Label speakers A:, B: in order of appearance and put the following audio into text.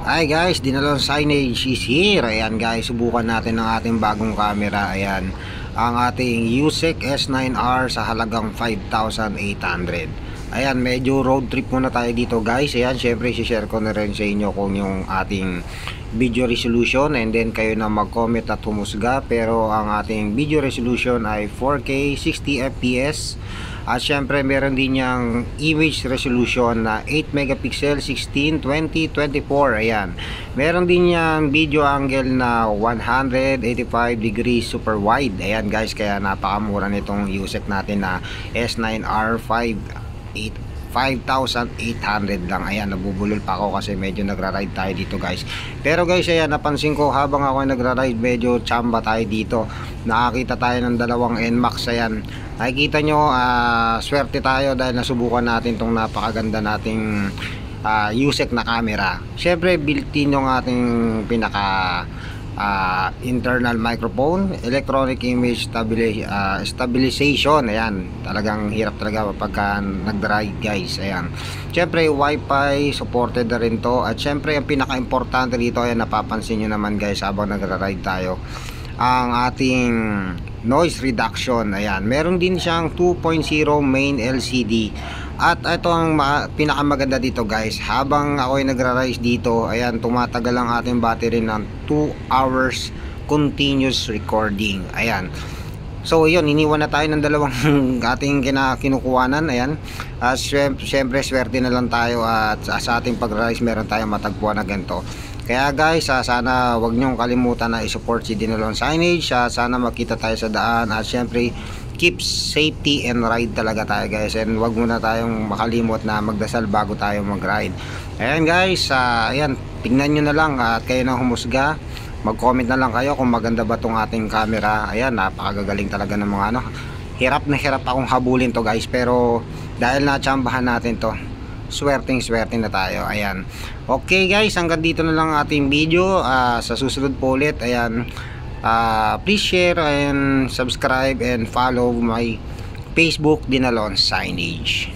A: Hi guys, Dinalon Signage is here. Ayan guys, subukan natin ang ating bagong camera. Ayan, ang ating USEC S9R sa halagang 5,800. Ayan, medyo road trip muna tayo dito guys. Ayan, syempre share ko na rin sa inyo kung yung ating video resolution, and then kayo na mag-comment at humusga. Pero ang ating video resolution ay 4K 60fps. At syempre meron din niyang image resolution na 8 megapixel, 16, 20, 24. Ayan. Meron din niyang video angle na 185 degrees super wide. Ayan guys, kaya napakamura nitong USEC natin na S9R 5,800 lang. Ayan, nabubulol pa ako kasi medyo nagra-ride tayo dito guys. Pero guys, ayan, napansin ko habang ako nagra-ride, medyo chamba tayo dito. Nakakita tayo ng dalawang NMAX. Ayan, nakikita nyo, swerte tayo dahil nasubukan natin tong napakaganda nating USEC na camera. Syempre built-in yung ating pinaka internal microphone, electronic image stabilization. Ayan, talagang hirap talaga pagka nag-drive guys. Ayan, syempre wifi supported na rin to. At syempre ang pinaka importante dito, ayan, napapansin nyo naman guys habang nagra-ride tayo, ang ating noise reduction. Ayan, meron din siyang 2.0 main LCD. At ito ang pinakamaganda dito guys, habang ako ay nagra-rise dito, ayan, tumatagal ang ating battery ng 2 hours continuous recording. Ayan, so yun, iniwan na tayo ng dalawang ating kinukuhanan. Ayan, syempre swerte na lang tayo at sa ating pag-rise meron tayong matagpuan na ganito. Kaya guys, sana wag nyong kalimutan na i-support si Dinalon Signage. Sana makita tayo sa daan, at syempre keep safety and ride talaga tayo guys. And wag muna tayong makalimot na magdasal bago tayo mag-ride. Ayan guys, ayan, tingnan nyo na lang at kayo na humusga. Mag-comment na lang kayo kung maganda ba tong ating camera. Ayan, napakagagaling talaga ng mga hirap na hirap akong habulin to guys, pero dahil natsambahan natin to, swerte na tayo. Ayan, okay guys, hanggang dito na lang ating video. Sa susunod po ulit. Ayan, please share and subscribe and follow my Facebook, Dinalon Signage.